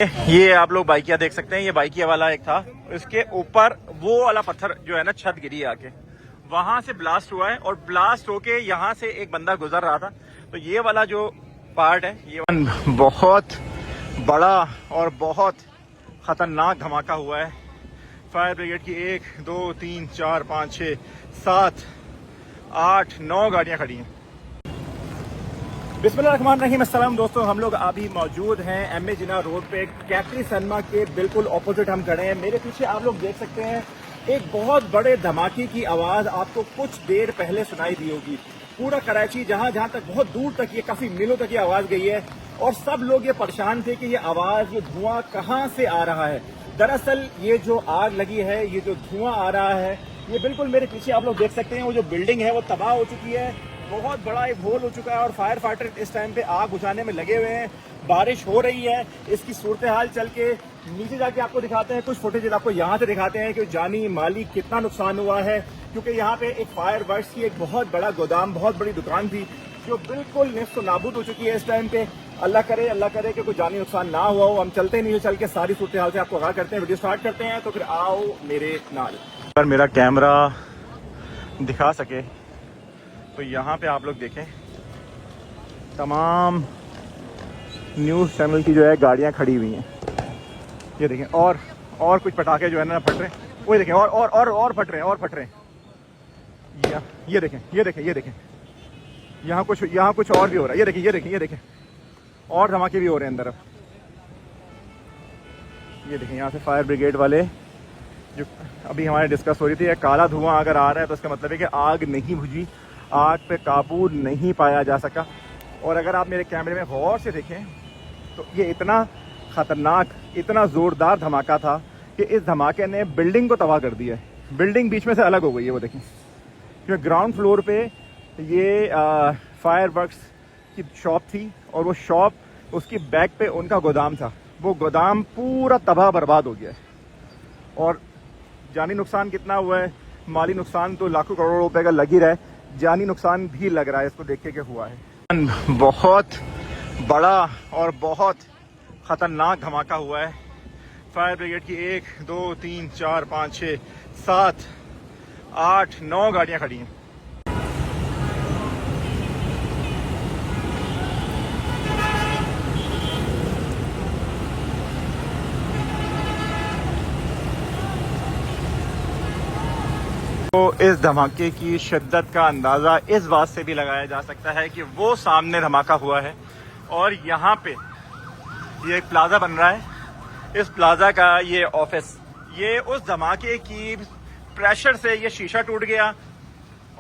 ये आप लोग बाइकिया देख सकते हैं, ये बाइकिया वाला एक था, इसके ऊपर वो वाला पत्थर जो है ना, छत गिरी है आके, वहां से ब्लास्ट हुआ है और ब्लास्ट होके यहाँ से एक बंदा गुजर रहा था। तो ये वाला जो पार्ट है, ये बहुत बड़ा और बहुत खतरनाक धमाका हुआ है। फायर ब्रिगेड की 1 2 3 4 5 6 7 8 9 गाड़ियां खड़ी हैं। बिस्मिल्लाहिर्रहमानिर्रहीम। अस्सलाम दोस्तों, हम लोग अभी मौजूद हैं एमए जिना रोड पे, कैप्री सनमा के बिल्कुल ऑपोजिट हम खड़े हैं। मेरे पीछे आप लोग देख सकते हैं एक बहुत बड़े धमाके की आवाज आपको कुछ देर पहले सुनाई दी होगी। पूरा कराची जहां जहां तक बहुत दूर तक, ये काफी मीलों तक ये आवाज गई है और सब लोग ये परेशान थे कि ये आवाज, ये धुआं कहां से आ रहा है। दरअसल ये जो आग लगी है, ये जो धुआं आ रहा है, ये बिल्कुल मेरे पीछे आप लोग देख सकते हैं। वो जो बिल्डिंग है वो तबाह हो चुकी है, बहुत बड़ा एक होल हो चुका है और फायर फाइटर इस टाइम पे आग बुझाने में लगे हुए हैं। बारिश हो रही है, इसकी सूरत हाल चल के नीचे जाके आपको दिखाते हैं, कुछ फुटेज आपको यहाँ से दिखाते हैं कि जानी माली कितना नुकसान हुआ है। क्योंकि यहाँ पे एक फायर वर्क्स की एक बहुत बड़ा गोदाम, बहुत बड़ी दुकान थी जो बिल्कुल नेस्त नाबूद हो चुकी है इस टाइम पे। अल्लाह करे कि कोई जानी नुकसान ना हुआ हो। हम चलते नीचे चल के सारी सूरत हाल से आपको आगाह करते हैं, वीडियो स्टार्ट करते हैं। तो फिर आओ मेरे नाल। अगर मेरा कैमरा दिखा सके तो यहाँ पे आप लोग देखें, तमाम न्यूज़ चैनल की जो है गाड़ियाँ खड़ी हुई हैं। ये देखें, और कुछ पटाखे जो है ना फट रहे हैं। वो देखें, और फट रहे हैं। ये देखें, यहाँ कुछ और भी हो रहा है। ये देखें, और धमाके भी हो रहे हैं अंदर। अब ये देखें, यहाँ से फायर ब्रिगेड वाले जो अभी हमारे डिस्कस हो रही थी, काला धुआं अगर आ रहा है तो इसका मतलब है कि आग नहीं बुझी, आग पे काबू नहीं पाया जा सका। और अगर आप मेरे कैमरे में गौर से देखें तो ये इतना खतरनाक, इतना ज़ोरदार धमाका था कि इस धमाके ने बिल्डिंग को तबाह कर दिया है। बिल्डिंग बीच में से अलग हो गई है। वो देखें, क्योंकि ग्राउंड फ्लोर पे ये फायर वर्क्स की शॉप थी और वो शॉप, उसकी बैक पे उनका गोदाम था। वो गोदाम पूरा तबाह बर्बाद हो गया है। और जानी नुकसान कितना हुआ है, माली नुकसान तो लाखों करोड़ों रुपए का लग ही रहा है, जानी नुकसान भी लग रहा है इसको देख के हुआ है। बहुत बड़ा और बहुत खतरनाक धमाका हुआ है। फायर ब्रिगेड की 1 2 3 4 5 6 7 8 9 गाड़ियां खड़ी हैं। तो इस धमाके की शिद्दत का अंदाज़ा इस बात से भी लगाया जा सकता है कि वो सामने धमाका हुआ है और यहाँ पे ये एक प्लाजा बन रहा है। इस प्लाजा का ये ऑफिस, ये उस धमाके की प्रेशर से ये शीशा टूट गया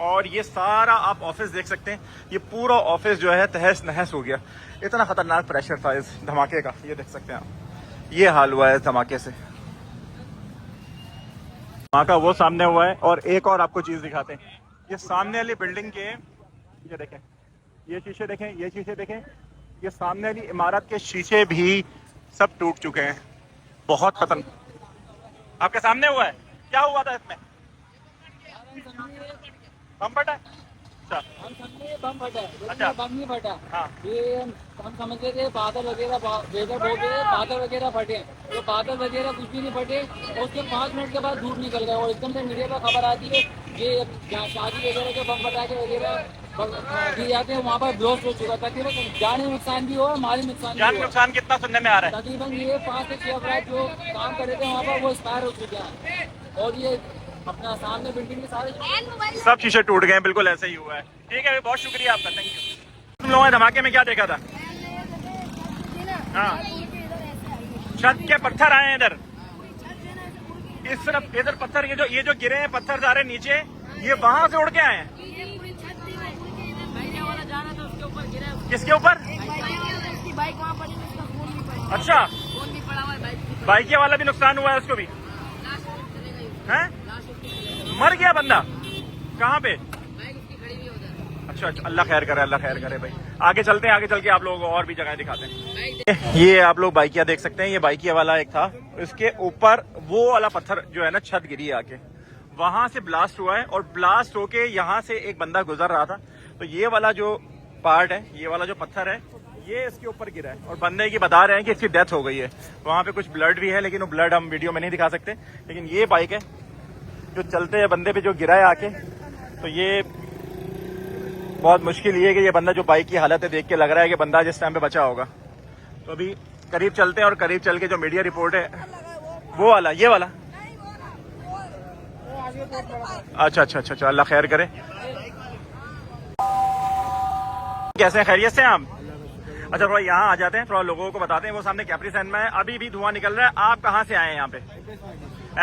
और ये सारा आप ऑफिस देख सकते हैं, ये पूरा ऑफिस जो है तहस नहस हो गया। इतना खतरनाक प्रेशर था इस धमाके का, ये देख सकते हैं आप। ये हाल हुआ है इस धमाके से। धमाका वो सामने हुआ है और एक और आपको चीज दिखाते हैं। ये सामने वाली बिल्डिंग के, ये देखें, ये शीशे देखें, ये सामने वाली इमारत के शीशे भी सब टूट चुके हैं। बहुत खतरनाक। आपके सामने हुआ है, क्या हुआ था इसमें? बम फटा? अच्छा, बम फटा। अच्छा, बम नहीं फटा। हाँ, ये हम समझ रहे थे बादल वगैरह, वेदर बोल रहे बादल वगैरह फटे, तो बादल वगैरह कुछ भी नहीं फटे। और उसके 5 मिनट के बाद धूप निकल गया और एकदम से मीडिया पर खबर आती है ये जहाँ शादी वगैरह के बम फटाखे वगैरह दिए जाते हैं वहाँ पर ब्लास्ट हो चुका। तकरीबन जानी नुकसान भी हुआ, माली नुकसान जान नुकसान कितना सुनने में आ रहा है? तकरीबन ये 5 से 6 अफराद जो काम कर रहे थे वहाँ पर वो एक्सपायर हो चुके हैं। और ये अपना सामने बिल्डिंग के सारे सब शीशे टूट गए हैं। बिल्कुल ऐसे ही हुआ है। ठीक है, बहुत शुक्रिया आपका, थैंक यू। तुम लोगों ने धमाके में क्या देखा था? हाँ, छत के पत्थर आए हैं इधर, इस तरफ इधर पत्थर, ये जो गिरे हैं पत्थर सारे नीचे, ये वहां से उड़ के आए हैं। किसके ऊपर? बाइक वहाँ पर, अच्छा, फोन भी पड़ा हुआ है बाइक। बाइक वाला भी नुकसान हुआ है, उसको भी है? मर गया बंदा? कहाँ पे? अच्छा, अल्लाह खैर करे भाई। आगे चलते हैं, आगे चल के आप लोगों को और भी जगह दिखाते हैं। ये आप लोग बाइकिया देख सकते हैं, ये बाइकिया वाला एक था, इसके ऊपर वो वाला पत्थर जो है ना, छत गिरी है आके, वहां से ब्लास्ट हुआ है और ब्लास्ट होके यहाँ से एक बंदा गुजर रहा था। तो ये वाला जो पार्ट है, ये वाला जो पत्थर है, ये इसके ऊपर गिरा है और बंदे की बता रहे हैं कि इसकी डेथ हो गई है। वहाँ पे कुछ ब्लड भी है, लेकिन वो ब्लड हम वीडियो में नहीं दिखा सकते। लेकिन ये बाइक है जो चलते हैं बंदे पे जो गिरा है आके, तो ये बहुत मुश्किल ये है कि ये बंदा जो बाइक की हालत है देख के लग रहा है कि बंदा जिस टाइम पे बचा होगा। तो अभी करीब चलते हैं और करीब चल के जो मीडिया रिपोर्ट है वो वाला, ये वाला, अच्छा अच्छा अच्छा अच्छा, अल्लाह खैर करे। कैसे हैं, खैरियत से हैं आप? अच्छा थोड़ा यहाँ आ जाते हैं, थोड़ा लोगों को बताते हैं। वो सामने कैप्री सैन में है, अभी भी धुआं निकल रहा है। आप कहाँ से आए हैं यहाँ पे?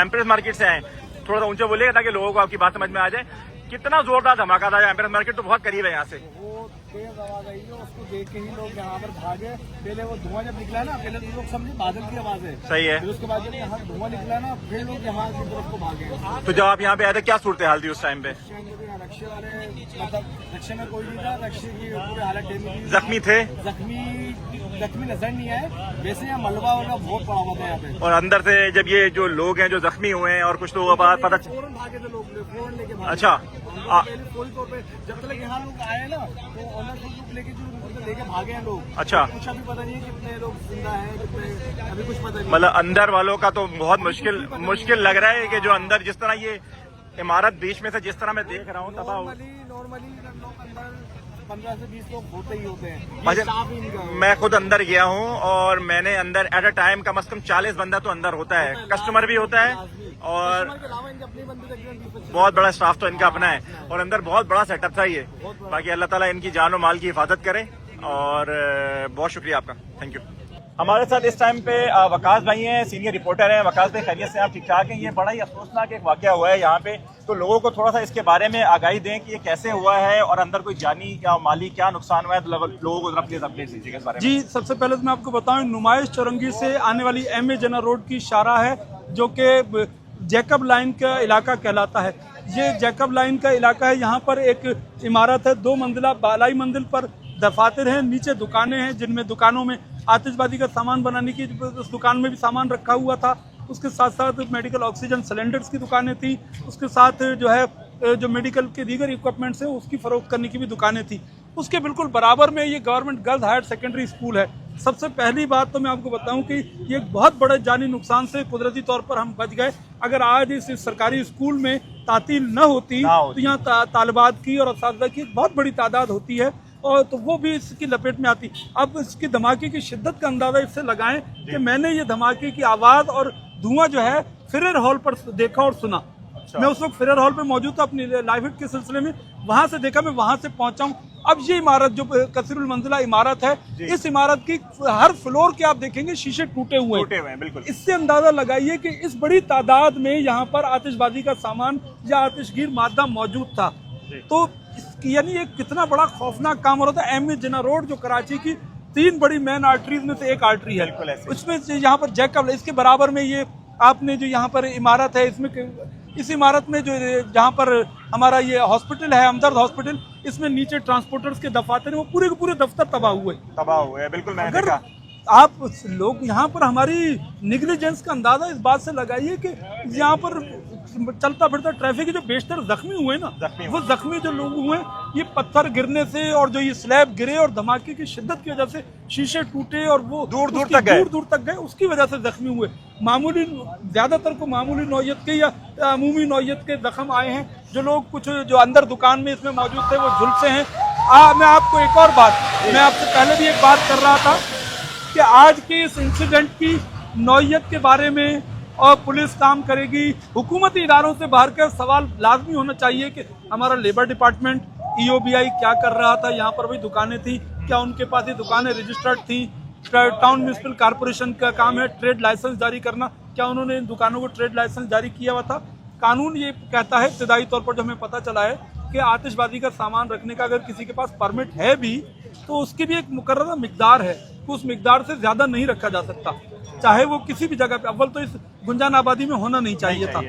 एम्प्रेस मार्केट से आए। थोड़ा सा ऊंचे बोलिएगा ताकि लोगों को आपकी बात समझ में आ जाए। कितना जोरदार धमाका था? एम्प्रेस मार्केट तो बहुत करीब है यहाँ से। वो तेज आवाज आई है, उसको देख के ही लोग यहाँ पर भागे। पहले वो धुआं जब निकला ना, पहले तो लोग समझे बादल की आवाज है। सही है। फिर उसके बाद जब यहाँ धुआं निकला ना, फिर लोग यहाँ की तरफ को भागे। तो जब आप यहाँ पे आए थे क्या सूरत हाल थी उस टाइम पे? रक्षे वाले, मतलब रक्षे में कोई नहीं था, रक्षे की पूरी हालत डेमी थी। जख्मी थे? जख्मी नजर नहीं आए। वैसे यहाँ मलबा वलबा बहुत पड़ा हुआ था यहाँ पे। और अंदर से जब ये जो लोग हैं जो जख्मी हुए हैं और कुछ लोगों का पता फौरन भागे थे लोग, फौरन लेके भागे। अच्छा पहले फौरी तौर पे जब तक यहाँ लोग आए ना, तो ऑनर लोग लेके भागे हैं लोग। अच्छा, कुछ अभी पता नहीं है कितने लोग जिंदा हैं, कितने अभी कुछ पता नहीं। मतलब अंदर वालों का तो बहुत मुश्किल लग रहा है कि जो अंदर जिस तरह ये इमारत बीच में से जिस तरह मैं देख रहा हूँ तबाह। नॉर्मली लोग अंदर 15 से 20 लोग होते ही होते हैं। अच्छा, ये स्टाफ ही इनका है। मैं खुद अंदर गया हूँ और मैंने अंदर एट अ टाइम कम से कम 40 बंदा तो अंदर होता है, कस्टमर भी होता है और कस्टमर के अलावा इनके अपने बंदे तकरीबन 20-25 बहुत बड़ा स्टाफ तो इनका अपना है और अंदर बहुत बड़ा सेटअप था ये। बाकी अल्लाह ताला इनकी जान और माल की हिफाजत करे और बहुत शुक्रिया आपका, थैंक यू। हमारे साथ इस टाइम पे वकास भाई हैं, सीनियर रिपोर्टर हैं। वकास भाई खैरियत से आप ठीक ठाक हैं? ये बड़ा ही अफसोसनाक एक वाकया हुआ है यहाँ पे, तो लोगों को थोड़ा सा इसके बारे में आगाही दें कि ये कैसे हुआ है और अंदर कोई जानी या माली क्या नुकसान हुआ है, तो लोगों को जरा प्लीज अपडेट दीजिएगा इस बारे में। जी, सबसे पहले तो मैं आपको बताऊं, नुमाइश चौरंगी से आने वाली एम ए जना रोड की शारा है जो कि जैकब लाइन का इलाका कहलाता है। ये जैकब लाइन का इलाका है। यहाँ पर एक इमारत है 2 मंजिला, बालाई मंजिल पर दफातर हैं, नीचे दुकानें हैं जिनमें दुकानों में आतिशबाजी का सामान बनाने की, उस दुकान में भी सामान रखा हुआ था। उसके साथ साथ मेडिकल ऑक्सीजन सिलेंडर्स की दुकानें थी। उसके साथ जो है जो मेडिकल के दीगर इक्विपमेंट्स हैं उसकी फरोख्त करने की भी दुकानें थी। उसके बिल्कुल बराबर में ये government girls higher secondary school है। सबसे पहली बात तो मैं आपको बताऊं कि ये एक बहुत बड़े जानी नुकसान से कुदरती तौर पर हम बच गए। अगर आज इस सरकारी स्कूल में तातील न होती तो यहाँ तालिबात की और असातिज़ा की बहुत बड़ी तादाद होती है और तो वो भी इसकी लपेट में आती। अब इसकी धमाके की शिद्दत का अंदाजा इससे लगाएं कि मैंने ये धमाके की आवाज़ और धुआं जो है फिरेर हॉल पर देखा और सुना। अच्छा। मैं उस वक्त फिरेर हॉल पे मौजूद था अपनी लाइव हिट के सिलसिले में, वहां से देखा, मैं वहां से पहुंचा हूं। अब ये इमारत जो कसीरुल मंजिला इमारत है, इस इमारत की हर फ्लोर के आप देखेंगे शीशे टूटे हुए हैं। बिल्कुल। इससे अंदाजा लगाइए कि इस बड़ी तादाद में यहाँ पर आतिशबाजी का सामान या आतिशगीर मादा मौजूद था। तो यानी ये कितना बड़ा खौफनाक काम हो रहा था। एम ए जिना रोड जो कराची की 3 बड़ी मेन आर्टरीज में से एक आर्टरी है, उसमें यहाँ पर जैकब, इसके बराबर में ये आपने जो यहाँ पर इमारत है, इसमें इस इमारत में जो जहाँ पर हमारा ये हॉस्पिटल है, हमदर्द हॉस्पिटल, इसमें नीचे ट्रांसपोर्टर्स के दफातर हैं, वो पूरे के पूरे दफ्तर तबाह हुए। बिल्कुल, मैंने अगर देखा। आप लोग यहाँ पर हमारी निग्लिजेंस का अंदाजा इस बात से लगाइए कि यहाँ पर चलता फिरता ट्रैफिक के जो बेशतर जख्मी हुए ना, वो जख्मी जो लोग हुए ये पत्थर गिरने से और जो ये स्लैब गिरे और धमाके की शिद्दत की वजह से शीशे टूटे और वो दूर दूर तक गए, उसकी वजह से जख्मी हुए। मामूली, ज्यादातर को मामूली नौयत के या अमूमी नौयत के जख्म आए हैं। जो लोग कुछ जो अंदर दुकान में इसमें मौजूद थे वो झुलसे हैं। मैं आपको एक और बात, मैं आपसे पहले भी एक बात कर रहा था कि आज के इस इंसिडेंट की नौयत के बारे में और पुलिस काम करेगी, हुकूमती इदारों से बाहर का सवाल लाजमी होना चाहिए कि हमारा लेबर डिपार्टमेंट, EOBI क्या कर रहा था, यहाँ पर भी दुकानें थी, क्या उनके पास ये दुकानें रजिस्टर्ड थी? टाउन म्यूनिसिपल कॉर्पोरेशन का काम है ट्रेड लाइसेंस जारी करना, क्या उन्होंने इन दुकानों को ट्रेड लाइसेंस जारी किया हुआ था? कानून ये कहता है इब्तदाई तौर पर जो हमें पता चला है कि आतिशबाजी का सामान रखने का अगर किसी के पास परमिट है भी तो उसकी भी एक मुकर्रर मिकदार है, उस मिकदार से ज्यादा नहीं रखा जा सकता, चाहे वो किसी भी जगह पे। अव्वल तो इस गुंजान आबादी में होना नहीं चाहिए था।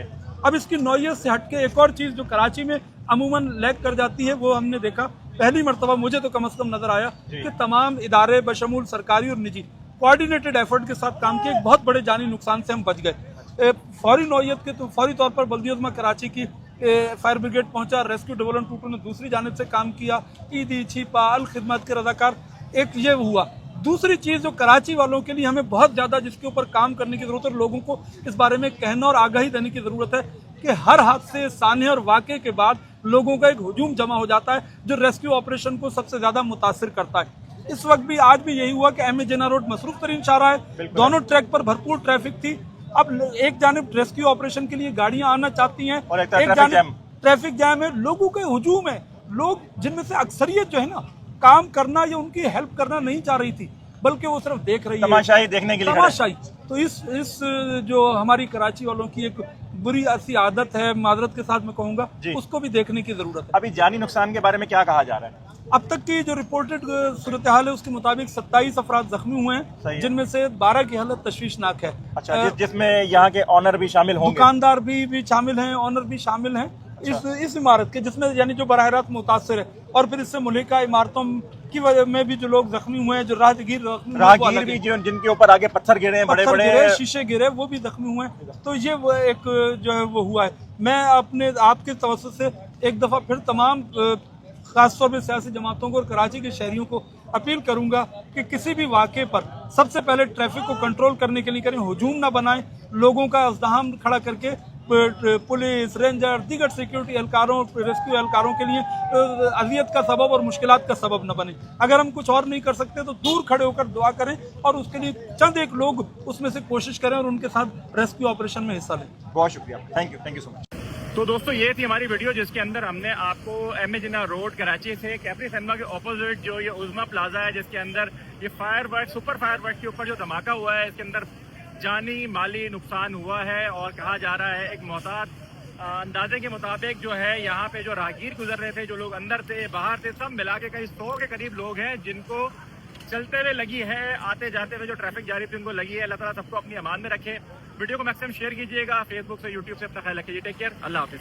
अब इसकी नौयत से हटके एक और चीज जो कराची में अमूमन लैग कर जाती है, वो हमने देखा पहली मरतबा, मुझे तो कम से कम नजर आया कि तमाम इदारे बशमूल सरकारी और निजी कोऑर्डिनेटेड एफर्ट के साथ काम किए, एक बहुत बड़े जानी नुकसान से हम बच गए। फौरी नौयत के तो फौरी तौर पर बल्दियतमा कराची की फायर ब्रिगेड पहुंचा, रेस्क्यू डेवलपमेंट टूटू ने दूसरी जानिब से काम किया, ईदी, छिपा, अल खिदमत के रजाकार, एक ये हुआ। दूसरी चीज जो कराची वालों के लिए हमें बहुत ज्यादा जिसके ऊपर काम करने की जरूरत है, लोगों को इस बारे में कहना और आगाही देने की जरूरत है कि हर हादसे, सान्हे और वाकये के बाद लोगों का एक हुजूम जमा हो जाता है जो रेस्क्यू ऑपरेशन को सबसे ज्यादा मुतासिर करता है। इस वक्त भी आज भी यही हुआ कि एमए जिन्ना रोड मसरूफ तरीन शाहराह है, दोनों ट्रैक पर भरपूर ट्रैफिक थी। अब एक जानिब रेस्क्यू ऑपरेशन के लिए गाड़ियां आना चाहती हैं और एक जानिब ट्रैफिक जैम है, लोगों का हुजूम है। लोग जिनमें से अक्सरियत जो है ना काम करना या उनकी हेल्प करना नहीं चाह रही थी, बल्कि वो सिर्फ देख रही है, तमाशाई देखने के लिए तमाशाई। तो इस जो हमारी कराची वालों की एक बुरी ऐसी आदत है, माजरत के साथ मैं कहूंगा, उसको भी देखने की जरूरत है। अभी जानी नुकसान के बारे में क्या कहा जा रहा है? अब तक की जो रिपोर्टेड सूरत हाल है उसके मुताबिक 27 अफराद जख्मी हुए हैं, जिनमें से 12 की हालत तशवीशनाक है। अच्छा, जिसमें यहाँ के ऑनर भी शामिल होंगे, दुकानदार भी शामिल हैं, ऑनर भी शामिल हैं इस इमारत के, जिसमें यानी जो बराह रास्त मुतासर है। और फिर इससे मुल्हिका इमारतों की वजह में भी जो लोग जख्मी हुए हैं, जो राहगीर भी जिनके ऊपर आगे पत्थर गिरे हैं, बड़े बड़े शीशे गिरे, वो भी जख्मी हुए हैं। तो ये वो एक जो है वो हुआ है। मैं अपने आपके तवज्जुह से एक दफा फिर तमाम खासतौर पर सियासी जमातों को और कराची के शहरियों को अपील करूंगा कि किसी भी वाक़े पर सबसे पहले ट्रैफिक को कंट्रोल करने के लिए करें, हुजूम ना बनाएं, लोगों का अज़्दहाम खड़ा करके पुलिस, रेंजर, दीगर सिक्योरिटी एहलकारों, रेस्क्यू एहलकारों के लिए अजियत का सबब और मुश्किलात का सबब न बने। अगर हम कुछ और नहीं कर सकते तो दूर खड़े होकर दुआ करें और उसके लिए चंद एक लोग उसमें से कोशिश करें और उनके साथ रेस्क्यू ऑपरेशन में हिस्सा लें। बहुत शुक्रिया, थैंक यू सो मच। तो दोस्तों, ये थी हमारी वीडियो जिसके अंदर हमने आपको एमए जिन्ना रोड कराची से कैप्री सिनेमा के ऑपोजिट जो ये उज़्मा प्लाजा है, जिसके अंदर ये सुपर फायरवर्क के ऊपर जो धमाका हुआ है, इसके अंदर जानी माली नुकसान हुआ है। और कहा जा रहा है एक मोहतात अंदाजे के मुताबिक जो है यहाँ पे जो राहगीर गुजर रहे थे, जो लोग अंदर थे बाहर थे, सब मिला के कई 100 के करीब लोग हैं जिनको चलते हुए लगी है, आते जाते हुए जो ट्रैफिक जारी थी उनको लगी है। अल्लाह ताला सबको अपनी अमान में रखे। वीडियो को मैक्सिमम शेयर कीजिएगा, फेसबुक से, यूट्यूब से अपना ख्याल रखिए। टेक केयर, अल्लाह हाफिज़।